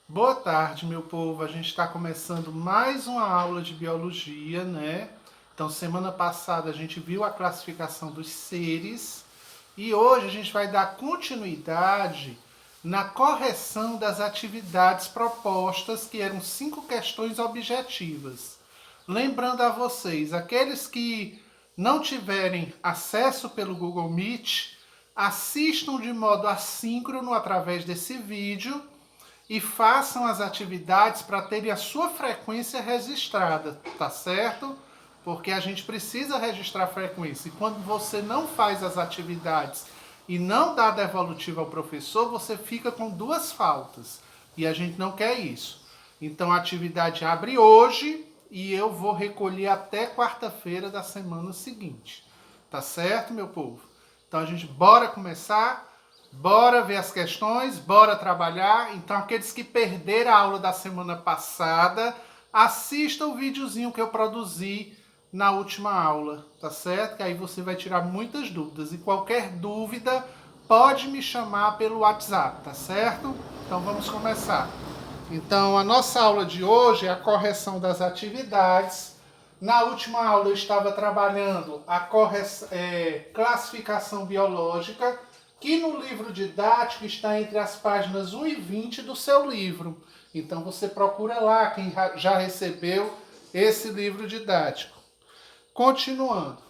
Boa tarde, meu povo. A gente está começando mais uma aula de biologia, né? Então, semana passada a gente viu a classificação dos seres e hoje a gente vai dar continuidade na correção das atividades propostas, que eram 5 questões objetivas. Lembrando a vocês, aqueles que não tiverem acesso pelo Google Meet, assistam de modo assíncrono através desse vídeo e façam as atividades para terem a sua frequência registrada, tá certo? Porque a gente precisa registrar a frequência. E quando você não faz as atividades e não dá devolutiva ao professor, você fica com 2 faltas. E a gente não quer isso. Então a atividade abre hoje e eu vou recolher até quarta-feira da semana seguinte. Tá certo, meu povo? Então a gente bora começar. Bora ver as questões, bora trabalhar. Então, aqueles que perderam a aula da semana passada, assista o videozinho que eu produzi na última aula, tá certo? Que aí você vai tirar muitas dúvidas. E qualquer dúvida, pode me chamar pelo WhatsApp, tá certo? Então, vamos começar. Então, a nossa aula de hoje é a correção das atividades. Na última aula, eu estava trabalhando a classificação biológica, que no livro didático está entre as páginas 1 e 20 do seu livro. Então você procura lá quem já recebeu esse livro didático. Continuando.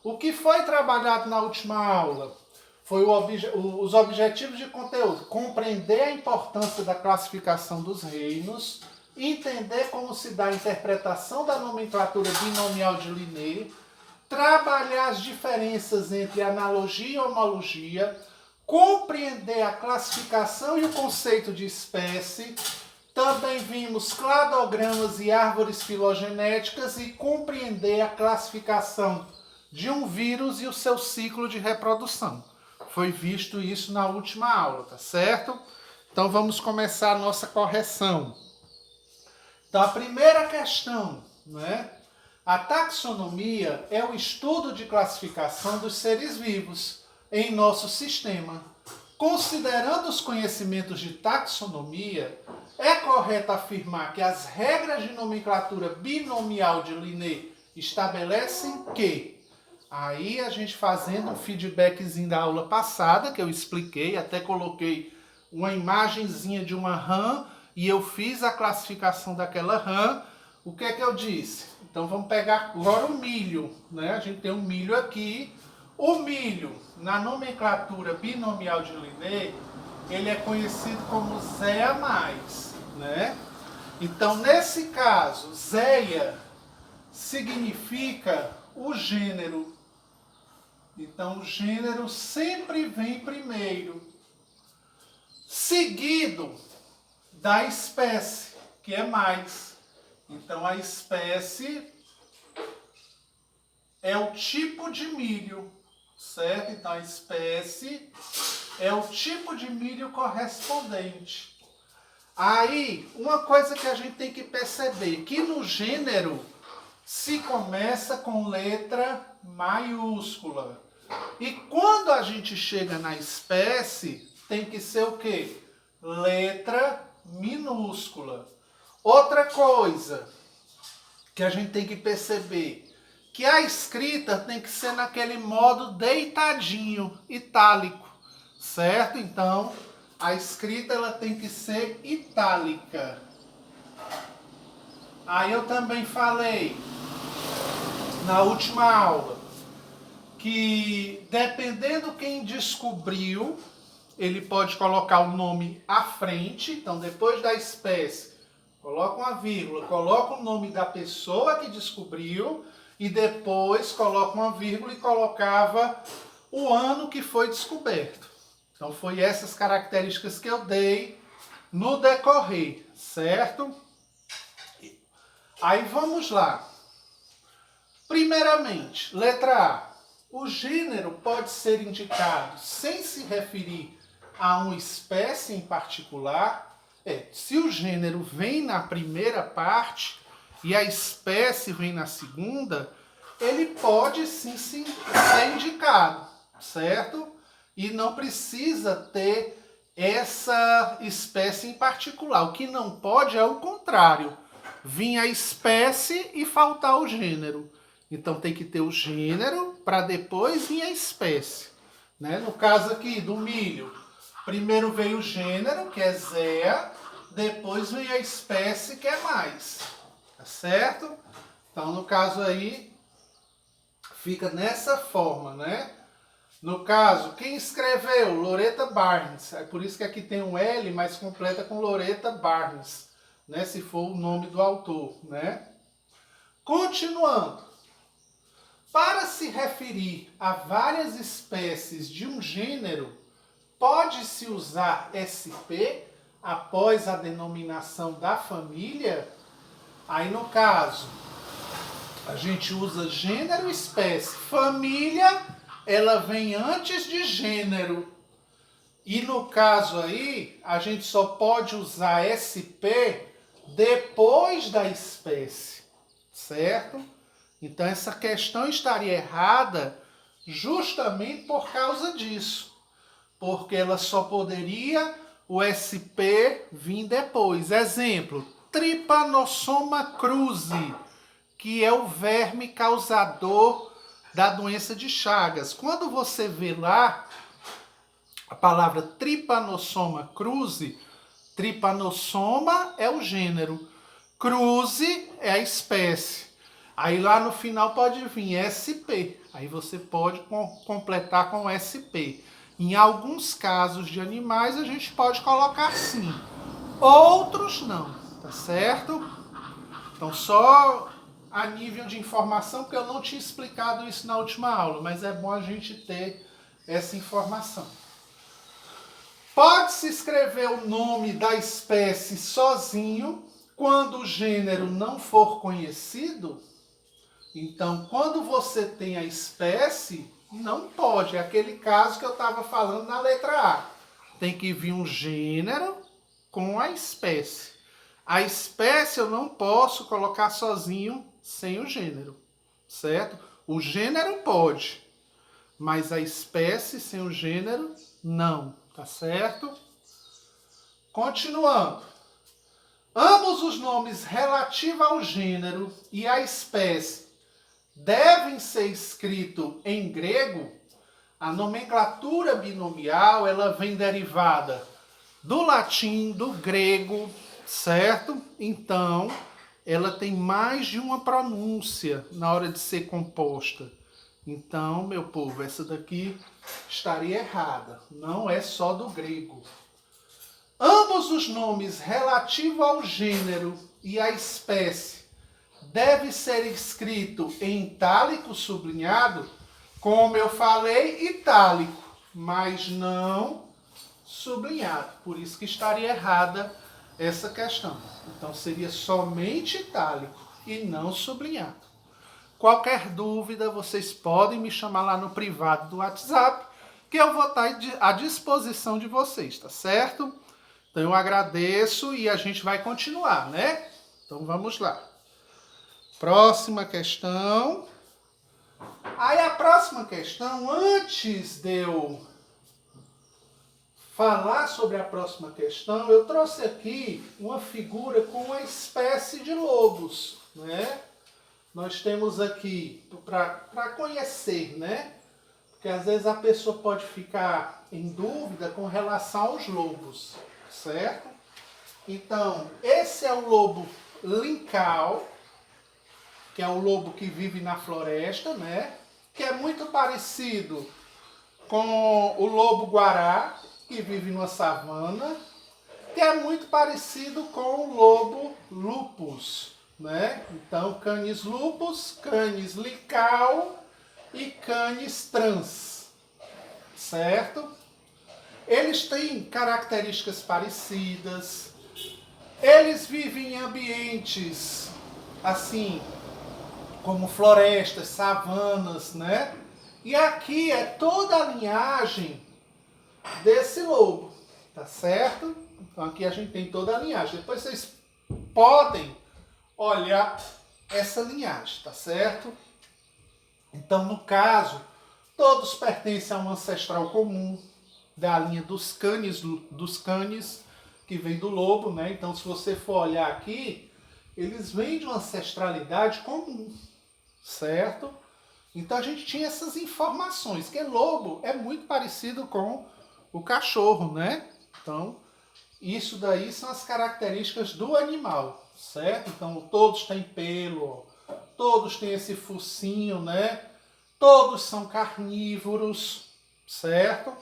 O que foi trabalhado na última aula foi os objetivos de conteúdo. Compreender a importância da classificação dos reinos, entender como se dá a interpretação da nomenclatura binomial de Linné, trabalhar as diferenças entre analogia e homologia, compreender a classificação e o conceito de espécie. Também vimos cladogramas e árvores filogenéticas e compreender a classificação de um vírus e o seu ciclo de reprodução. Foi visto isso na última aula, tá certo? Então vamos começar a nossa correção. Então a primeira questão, né? A taxonomia é o estudo de classificação dos seres vivos em nosso sistema. Considerando os conhecimentos de taxonomia, é correto afirmar que as regras de nomenclatura binomial de Linné estabelecem que, aí a gente fazendo um feedbackzinho da aula passada, que eu expliquei, até coloquei uma imagenzinha de uma rã e eu fiz a classificação daquela rã. O que é que eu disse? Então vamos pegar agora o milho, né? A gente tem um milho aqui. O milho, na nomenclatura binomial de Linné, ele é conhecido como Zea mais, né? Então, nesse caso, Zea significa o gênero. Então, o gênero sempre vem primeiro, seguido da espécie, que é mais. Então, a espécie é o tipo de milho, certo? Então, a espécie é o tipo de milho correspondente. Aí, uma coisa que a gente tem que perceber, que no gênero se começa com letra maiúscula. E quando a gente chega na espécie, tem que ser o quê? Letra minúscula. Outra coisa que a gente tem que perceber, que a escrita tem que ser naquele modo deitadinho, itálico, certo? Então, a escrita ela tem que ser itálica. Aí eu também falei na última aula que dependendo quem descobriu, ele pode colocar o nome à frente. Então, depois da espécie, coloca uma vírgula, coloca o nome da pessoa que descobriu e depois coloca uma vírgula e colocava o ano que foi descoberto. Então, foi essas características que eu dei no decorrer, certo? Aí vamos lá. Primeiramente, letra A. O gênero pode ser indicado sem se referir a uma espécie em particular. Se o gênero vem na primeira parte e a espécie vem na segunda, ele pode sim ser indicado, certo? E não precisa ter essa espécie em particular. O que não pode é o contrário. Vir a espécie e faltar o gênero. Então tem que ter o gênero para depois vir a espécie. Né? No caso aqui do milho, primeiro veio o gênero, que é Zea, depois vem a espécie, que é mais. Tá certo? Então, no caso aí, fica nessa forma, né? No caso, quem escreveu? Loretta Barnes. É por isso que aqui tem um L, mas completa com Loretta Barnes, né? Se for o nome do autor, né? Continuando. Para se referir a várias espécies de um gênero, pode-se usar SP após a denominação da família? Aí, no caso, a gente usa gênero e espécie. Família, ela vem antes de gênero. E no caso aí, a gente só pode usar SP depois da espécie, certo? Então essa questão estaria errada justamente por causa disso. Porque ela só poderia o SP vir depois. Exemplo, Trypanosoma cruzi, que é o verme causador da doença de Chagas. Quando você vê lá a palavra Trypanosoma cruzi, Trypanosoma é o gênero, cruzi é a espécie. Aí lá no final pode vir SP. Aí você pode completar com SP. Em alguns casos de animais a gente pode colocar sim. Outros não, tá certo? Então só a nível de informação, porque eu não tinha explicado isso na última aula, mas é bom a gente ter essa informação. Pode-se escrever o nome da espécie sozinho quando o gênero não for conhecido? Então, quando você tem a espécie, não pode. É aquele caso que eu estava falando na letra A. Tem que vir um gênero com a espécie. A espécie eu não posso colocar sozinho sem o gênero, certo? O gênero pode, mas a espécie sem o gênero, não, tá certo? Continuando. Ambos os nomes relativos ao gênero e à espécie devem ser escritos em grego. A nomenclatura binomial ela vem derivada do latim, do grego, certo? Então, ela tem mais de uma pronúncia na hora de ser composta. Então, meu povo, essa daqui estaria errada. Não é só do grego. Ambos os nomes relativos ao gênero e à espécie devem ser escritos em itálico sublinhado, como eu falei, itálico, mas não sublinhado. Por isso que estaria errada essa questão. Então seria somente itálico e não sublinhado. Qualquer dúvida, vocês podem me chamar lá no privado do WhatsApp, que eu vou estar à disposição de vocês, tá certo? Então eu agradeço e a gente vai continuar, né? Então vamos lá. Próxima questão. Aí a próxima questão, antes de eu falar sobre a próxima questão, eu trouxe aqui uma figura com uma espécie de lobos, né? Nós temos aqui, para conhecer, né? Porque às vezes a pessoa pode ficar em dúvida com relação aos lobos, certo? Então, esse é o lobo lincal, que é o lobo que vive na floresta, né? Que é muito parecido com o lobo-guará, que vive numa savana, que é muito parecido com o lobo lupus, né? Então, Canis lupus, Canis lincal e Canis trans, certo? Eles têm características parecidas, eles vivem em ambientes assim, como florestas, savanas, né? E aqui é toda a linhagem desse lobo, tá certo? Então aqui a gente tem toda a linhagem. Depois vocês podem olhar essa linhagem, tá certo? Então, no caso, todos pertencem a um ancestral comum, da linha dos canes, que vem do lobo, né? Então, se você for olhar aqui, eles vêm de uma ancestralidade comum, certo? Então, a gente tinha essas informações, que lobo é muito parecido com o cachorro, né? Então, isso daí são as características do animal, certo? Então, todos têm pelo, todos têm esse focinho, né? Todos são carnívoros, certo?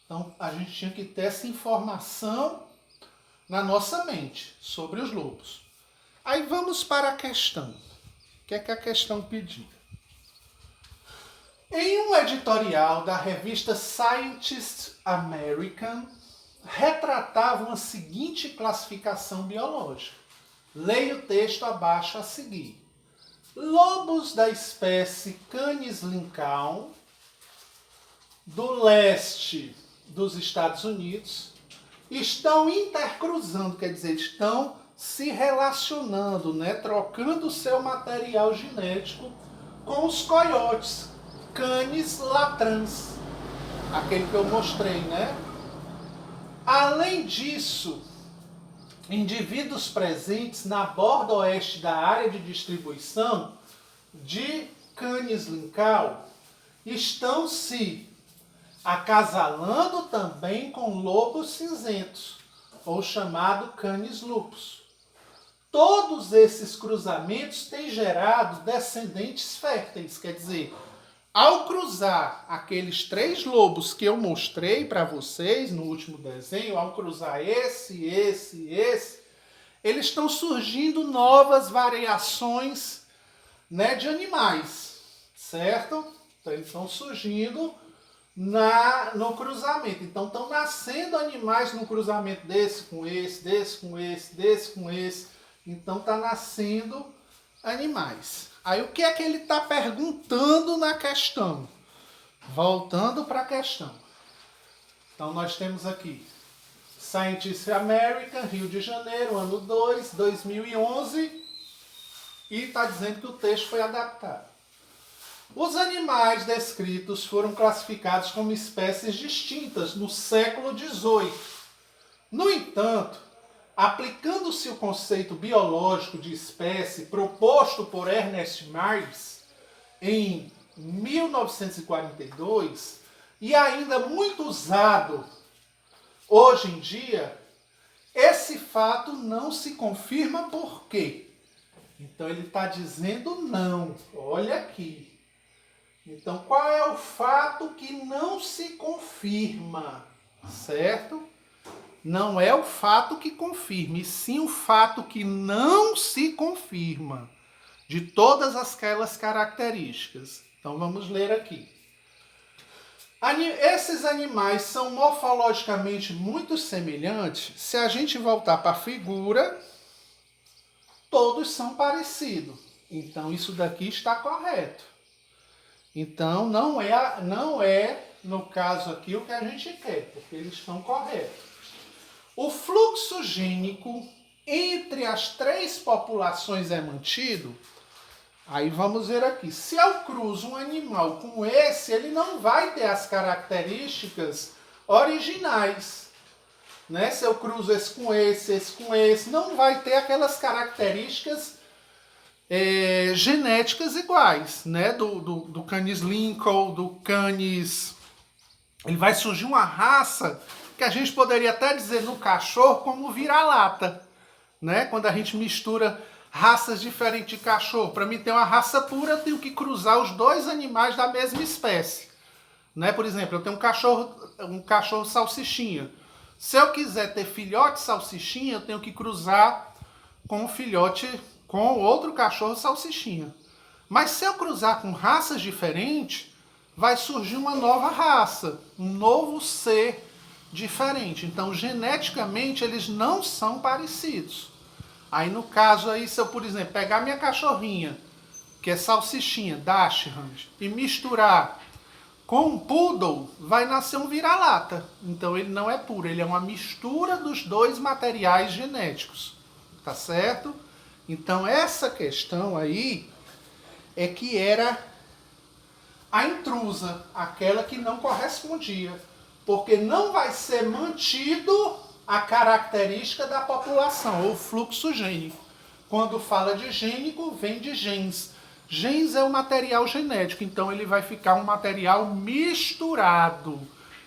Então, a gente tinha que ter essa informação na nossa mente sobre os lobos. Aí vamos para a questão. O que é que a questão pedia? Em um editorial da revista Scientist American, retratava a seguinte classificação biológica. Leia o texto abaixo a seguir. Lobos da espécie Canis lyncaum, do leste dos Estados Unidos, estão intercruzando, quer dizer, estão se relacionando, né, trocando seu material genético com os coiotes Canis latrans, aquele que eu mostrei, né? Além disso, indivíduos presentes na borda oeste da área de distribuição de Canis lyncaum estão se acasalando também com lobos cinzentos, ou chamado Canis lupus. Todos esses cruzamentos têm gerado descendentes férteis, quer dizer, ao cruzar aqueles 3 lobos que eu mostrei para vocês no último desenho, ao cruzar esse, eles estão surgindo novas variações, né, de animais, certo? Então eles estão surgindo no cruzamento. Então estão nascendo animais no cruzamento desse com esse, desse com esse, desse com esse. Então está nascendo animais. Aí o que é que ele está perguntando na questão? Voltando para a questão. Então nós temos aqui Scientist American, Rio de Janeiro, ano 2, 2011. E está dizendo que o texto foi adaptado. Os animais descritos foram classificados como espécies distintas no século XVIII. No entanto, aplicando-se o conceito biológico de espécie proposto por Ernest Mayr em 1942 e ainda muito usado hoje em dia, esse fato não se confirma por quê? Então ele está dizendo não. Olha aqui. Então qual é o fato que não se confirma? Certo? Não é o fato que confirma, e sim o fato que não se confirma de todas aquelas características. Então vamos ler aqui. Esses animais são morfologicamente muito semelhantes. Se a gente voltar para a figura, todos são parecidos. Então isso daqui está correto. Então não é no caso aqui o que a gente quer, porque eles estão corretos. O fluxo gênico entre as 3 populações é mantido. Aí vamos ver aqui. Se eu cruzo um animal com esse, ele não vai ter as características originais. Né? Se eu cruzo esse com esse, não vai ter aquelas características genéticas iguais, né? Do Canis lyncaum, do Canis. Ele vai surgir uma raça que a gente poderia até dizer no cachorro como vira-lata, né? Quando a gente mistura raças diferentes de cachorro. Para mim ter uma raça pura, eu tenho que cruzar os 2 animais da mesma espécie, né? Por exemplo, eu tenho um cachorro salsichinha. Se eu quiser ter filhote salsichinha, eu tenho que cruzar com outro cachorro salsichinha. Mas se eu cruzar com raças diferentes, vai surgir uma nova raça, um novo ser diferente. Então, geneticamente, eles não são parecidos. Aí, no caso, aí, se eu, por exemplo, pegar minha cachorrinha, que é salsichinha, Dachshund, e misturar com um poodle, vai nascer um vira-lata. Então, ele não é puro, ele é uma mistura dos 2 materiais genéticos. Tá certo? Então, essa questão aí é que era a intrusa, aquela que não correspondia. porque não vai ser mantido a característica da população, ou fluxo gênico. Quando fala de gênico, vem de gens. Gens é o material genético, então ele vai ficar um material misturado.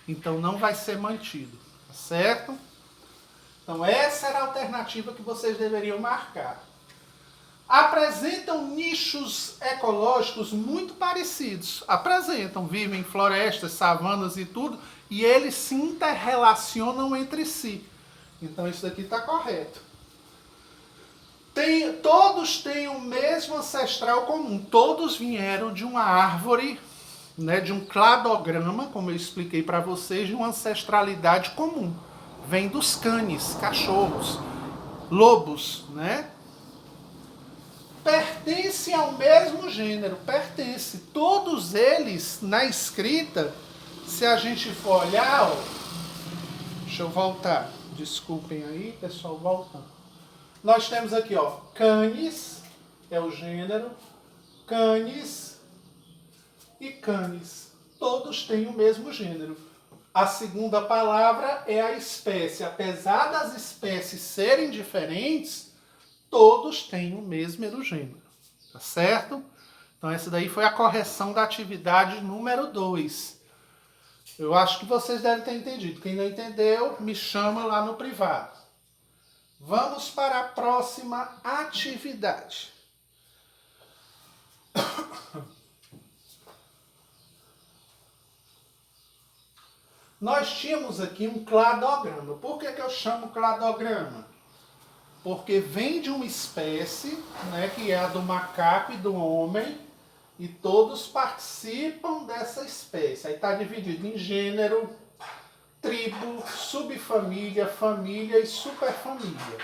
Então não vai ser mantido, tá certo? Então essa era a alternativa que vocês deveriam marcar. Apresentam nichos ecológicos muito parecidos. Apresentam, vivem em florestas, savanas e tudo, e eles se interrelacionam entre si. Então isso aqui está correto. Todos têm o mesmo ancestral comum. Todos vieram de uma árvore, né, de um cladograma, como eu expliquei para vocês, de uma ancestralidade comum. Vem dos canes, cachorros, lobos, né? Pertence ao mesmo gênero, pertence. Todos eles, na escrita, se a gente for olhar, ó, deixa eu voltar, desculpem aí, pessoal, voltando. Nós temos aqui, ó, canis, é o gênero, canis e canis. Todos têm o mesmo gênero. A segunda palavra é a espécie. Apesar das espécies serem diferentes, todos têm o mesmo gênero, tá certo? Então essa daí foi a correção da atividade número 2. Eu acho que vocês devem ter entendido. Quem não entendeu, me chama lá no privado. Vamos para a próxima atividade. Nós tínhamos aqui um cladograma. Por que eu chamo cladograma? Porque vem de uma espécie, né, que é a do macaco e do homem, e todos participam dessa espécie. Aí está dividido em gênero, tribo, subfamília, família e superfamília.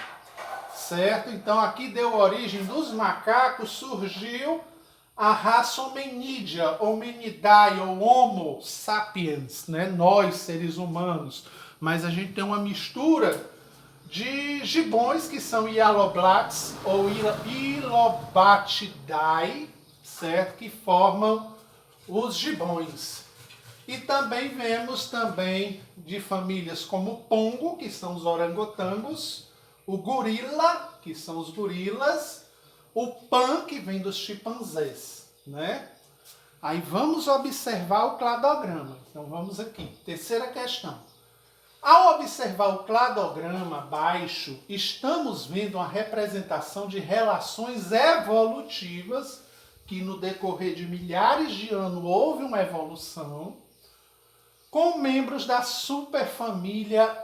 Certo? Então aqui deu origem dos macacos, surgiu a raça hominídea, hominidae ou homo sapiens, né? Nós, seres humanos. Mas a gente tem uma mistura de gibões, que são Hyaloblasts ou Hylobatidae, certo? Que formam os gibões. E também vemos também de famílias como o pongo, que são os orangotangos, o gorila, que são os gorilas, o pan, que vem dos chimpanzés, né? Aí vamos observar o cladograma. Então vamos aqui. Terceira questão. Ao observar o cladograma abaixo, estamos vendo uma representação de relações evolutivas, que no decorrer de milhares de anos houve uma evolução, com membros da superfamília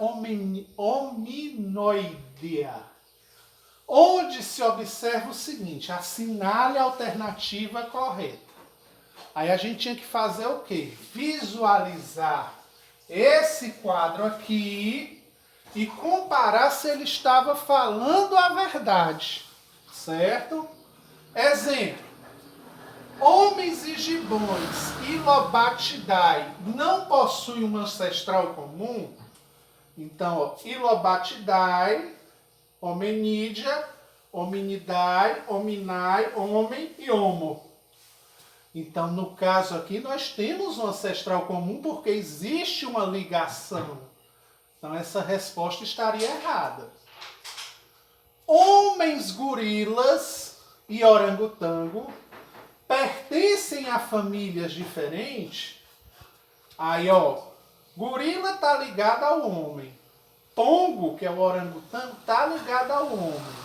hominoidea, onde se observa o seguinte: assinale a alternativa correta. Aí a gente tinha que fazer o quê? Visualizar esse quadro aqui e comparar se ele estava falando a verdade, certo? Exemplo: homens e gibões Hylobatidae não possuem um ancestral comum? Então, ó, Hylobatidae, hominídea, hominidae, hominai, homem e homo. Então, no caso aqui, nós temos um ancestral comum porque existe uma ligação. Então, essa resposta estaria errada. Homens gorilas e orangotango pertencem a famílias diferentes. Aí, ó, gorila está ligado ao homem. Pongo, que é o orangotango, está ligado ao homem.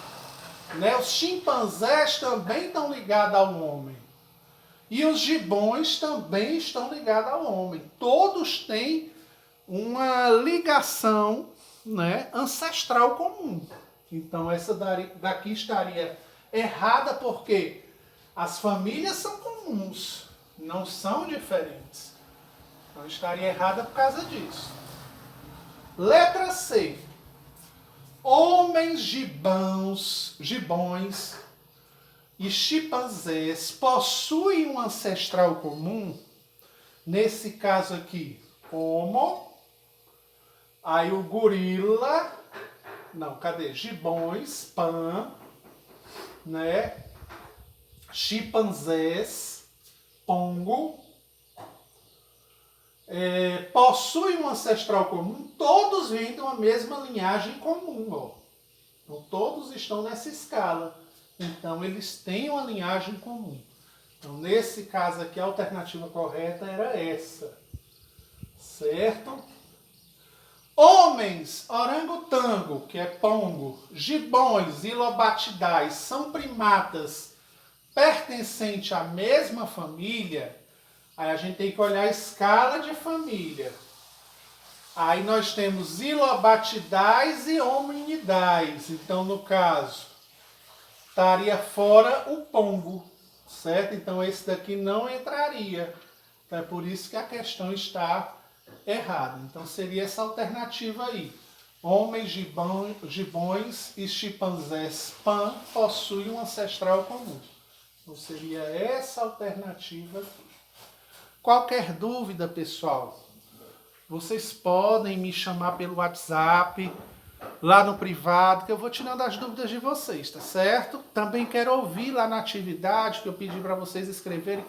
Né? Os chimpanzés também estão ligados ao homem. E os gibões também estão ligados ao homem. Todos têm uma ligação, né, ancestral comum. Então essa daqui estaria errada porque as famílias são comuns, não são diferentes. Então estaria errada por causa disso. Letra C. Homens gibões e chimpanzés possuem um ancestral comum? Nesse caso aqui, Homo. Aí o gorila. Não, cadê? Gibões, Pan. Né? Chimpanzés, Pongo. possuem um ancestral comum, todos vêm de uma mesma linhagem comum. Ó. Então, todos estão nessa escala. Então, eles têm uma linhagem comum. Então, nesse caso aqui, a alternativa correta era essa. Certo? Homens, orangotango, que é pongo, gibões e lobatidais são primatas pertencentes à mesma família. Aí a gente tem que olhar a escala de família. Aí nós temos ilobatidais e hominidais. Então, no caso, estaria fora o pongo, certo? Então, esse daqui não entraria. Então, é por isso que a questão está errada. Então, seria essa alternativa aí. Homens, gibões e chimpanzés pan possuem um ancestral comum. Então, seria essa alternativa aqui. Qualquer dúvida, pessoal, vocês podem me chamar pelo WhatsApp, lá no privado, que eu vou tirando as dúvidas de vocês, tá certo? Também quero ouvir lá na atividade que eu pedi para vocês escreverem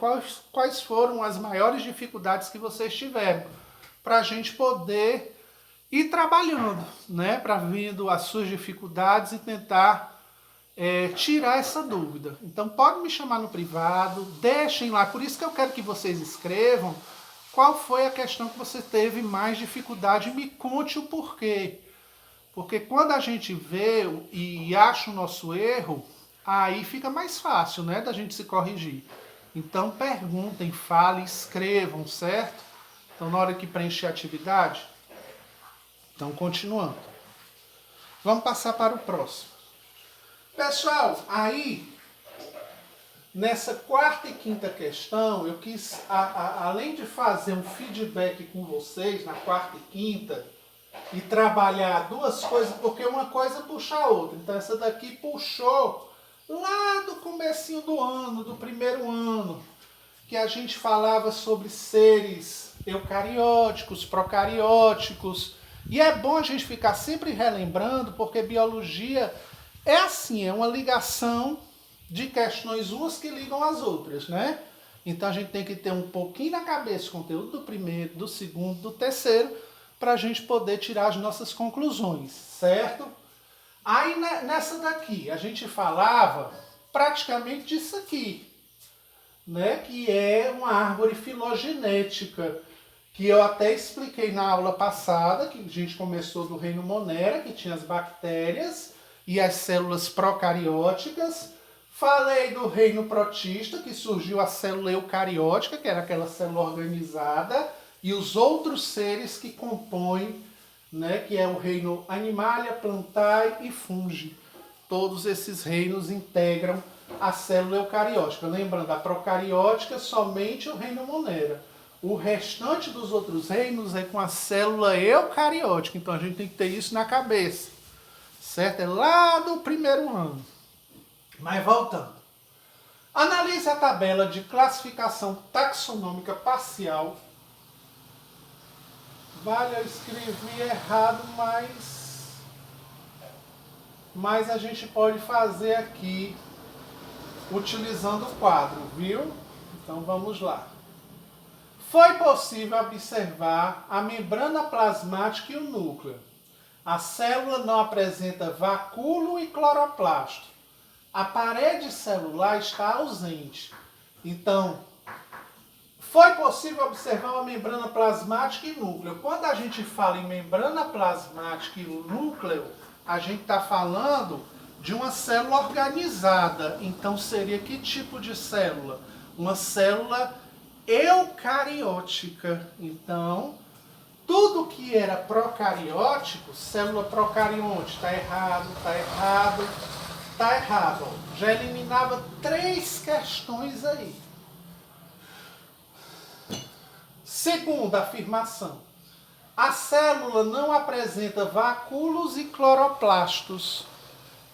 quais foram as maiores dificuldades que vocês tiveram, para a gente poder ir trabalhando, né? Para vendo as suas dificuldades e tentar tirar essa dúvida. Então pode me chamar no privado, deixem lá, por isso que eu quero que vocês escrevam qual foi a questão que você teve mais dificuldade e me conte o porquê. Porque quando a gente vê e acha o nosso erro, aí fica mais fácil, né, da gente se corrigir. Então perguntem, falem, escrevam, certo? Então na hora que preencher a atividade, então continuando. Vamos passar para o próximo. Pessoal, aí, nessa quarta e quinta questão, eu quis, além de fazer um feedback com vocês na quarta e quinta, e trabalhar duas coisas, porque uma coisa puxa a outra. Então, essa daqui puxou lá do comecinho do ano, do primeiro ano, que a gente falava sobre seres eucarióticos, procarióticos. E é bom a gente ficar sempre relembrando, porque biologia é assim, é uma ligação de questões umas que ligam às outras, né? Então a gente tem que ter um pouquinho na cabeça o conteúdo do primeiro, do segundo, do terceiro, para a gente poder tirar as nossas conclusões, certo? Aí nessa daqui, a gente falava praticamente disso aqui, né? Que é uma árvore filogenética, que eu até expliquei na aula passada, que a gente começou do reino Monera, que tinha as bactérias e as células procarióticas. Falei do reino protista, que surgiu a célula eucariótica, que era aquela célula organizada, e os outros seres que compõem, né, que é o reino Animalia, Plantae e Fungi. Todos esses reinos integram a célula eucariótica. Lembrando, a procariótica somente o reino Monera. O restante dos outros reinos é com a célula eucariótica. Então a gente tem que ter isso na cabeça. Certo? É lá do primeiro ano. Mas voltando. Analise a tabela de classificação taxonômica parcial. Vale, eu escrevi errado, mas a gente pode fazer aqui utilizando o quadro, viu? Então vamos lá. Foi possível observar a membrana plasmática e o núcleo. A célula não apresenta vacúolo e cloroplasto. A parede celular está ausente. Então, foi possível observar uma membrana plasmática e núcleo. Quando a gente fala em membrana plasmática e núcleo, a gente está falando de uma célula organizada. Então, seria que tipo de célula? Uma célula eucariótica. Então, tudo que era procariótico, célula procarionte, está errado, está errado, está errado. Já eliminava 3 questões aí. Segunda afirmação. A célula não apresenta vacúolos e cloroplastos.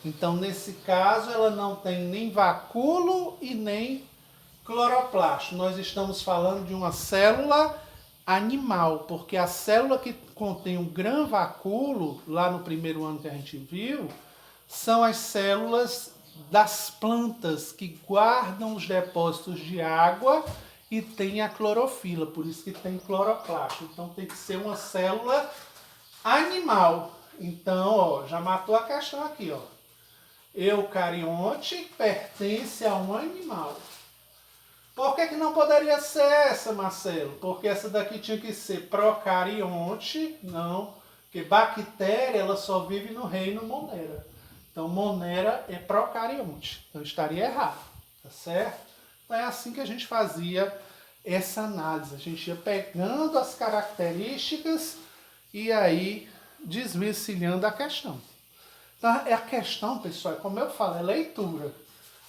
Então, nesse caso, ela não tem nem vacúolo e nem cloroplasto. Nós estamos falando de uma célula animal, porque a célula que contém um gran vacúolo, lá no primeiro ano que a gente viu, são as células das plantas que guardam os depósitos de água e tem a clorofila, por isso que tem cloroplasto. Então tem que ser uma célula animal. Então, ó, já matou a questão aqui, ó. Eucarionte pertence a um animal. Por que não poderia ser essa, Marcelo? Porque essa daqui tinha que ser procarionte, não, porque bactéria ela só vive no reino Monera. Então Monera é procarionte. Então estaria errado, tá certo? Então é assim que a gente fazia essa análise. A gente ia pegando as características e aí desvencilhando a questão. Então, a questão, pessoal, como eu falo, é leitura.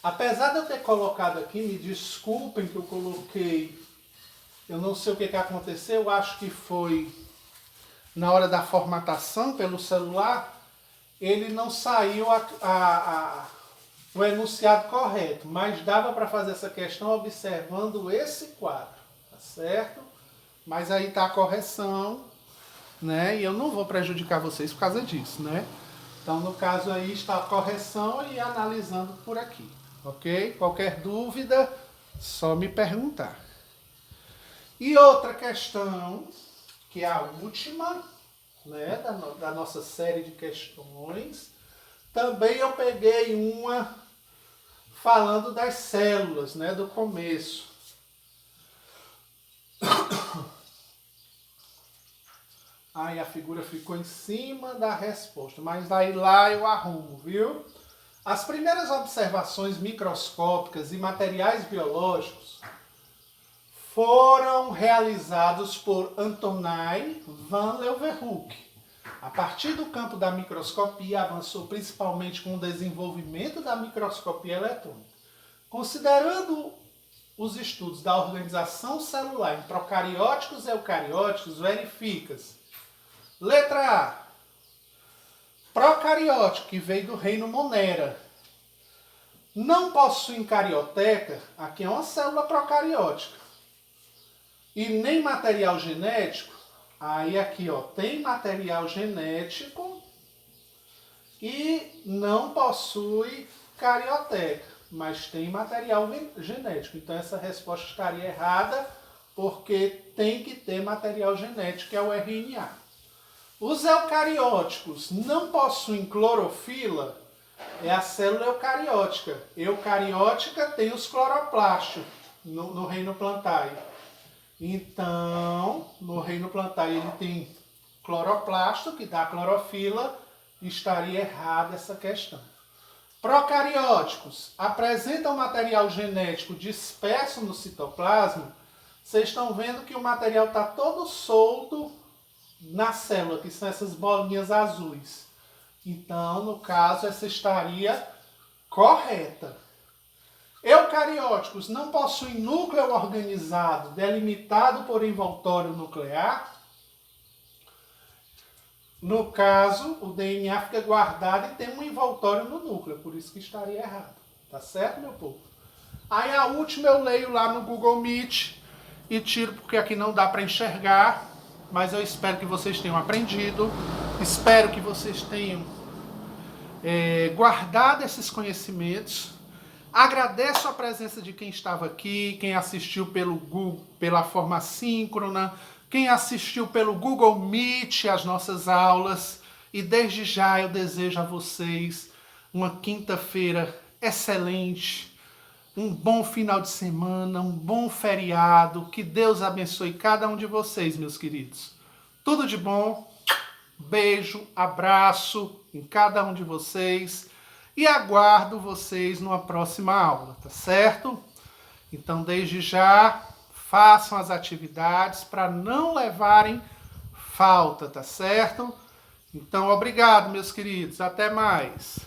Apesar de eu ter colocado aqui, me desculpem que eu coloquei, eu não sei o que aconteceu, eu acho que foi na hora da formatação pelo celular, ele não saiu o enunciado correto, mas dava para fazer essa questão observando esse quadro, tá certo? Mas aí está a correção, né? E eu não vou prejudicar vocês por causa disso, né? Então, no caso aí está a correção e analisando por aqui, ok? Qualquer dúvida, só me perguntar. E outra questão, que é a última, né, da nossa série de questões, também eu peguei uma falando das células, né, do começo. Aí a figura ficou em cima da resposta, mas aí lá eu arrumo, viu? As primeiras observações microscópicas e materiais biológicos foram realizados por Antoine van Leeuwenhoek. A partir do campo da microscopia, avançou principalmente com o desenvolvimento da microscopia eletrônica. Considerando os estudos da organização celular em procarióticos e eucarióticos, verifica-se: letra A, procariótico, que veio do reino Monera, não possui carioteca, aqui é uma célula procariótica, e nem material genético, aí aqui ó, tem material genético e não possui carioteca, mas tem material genético. Então essa resposta estaria errada, porque tem que ter material genético, que é o RNA. Os eucarióticos não possuem clorofila, é a célula eucariótica. Eucariótica tem os cloroplastos no reino plantae. Então, no reino plantae ele tem cloroplasto, que dá clorofila, estaria errada essa questão. Procarióticos apresentam material genético disperso no citoplasma. Vocês estão vendo que o material está todo solto na célula, que são essas bolinhas azuis. Então, no caso, essa estaria correta. Eucarióticos não possuem núcleo organizado delimitado por envoltório nuclear. No caso, o DNA fica guardado e tem um envoltório no núcleo, por isso que estaria errado. Tá certo, meu povo? Aí a última eu leio lá no Google Meet e tiro porque aqui não dá para enxergar, mas eu espero que vocês tenham aprendido, espero que vocês tenham guardado esses conhecimentos. Agradeço a presença de quem estava aqui, quem assistiu pelo Google, pela forma síncrona, quem assistiu pelo Google Meet as nossas aulas. E desde já eu desejo a vocês uma quinta-feira excelente, um bom final de semana, um bom feriado. Que Deus abençoe cada um de vocês, meus queridos. Tudo de bom, beijo, abraço em cada um de vocês. E aguardo vocês numa próxima aula, tá certo? Então, desde já, façam as atividades para não levarem falta, tá certo? Então, obrigado, meus queridos. Até mais.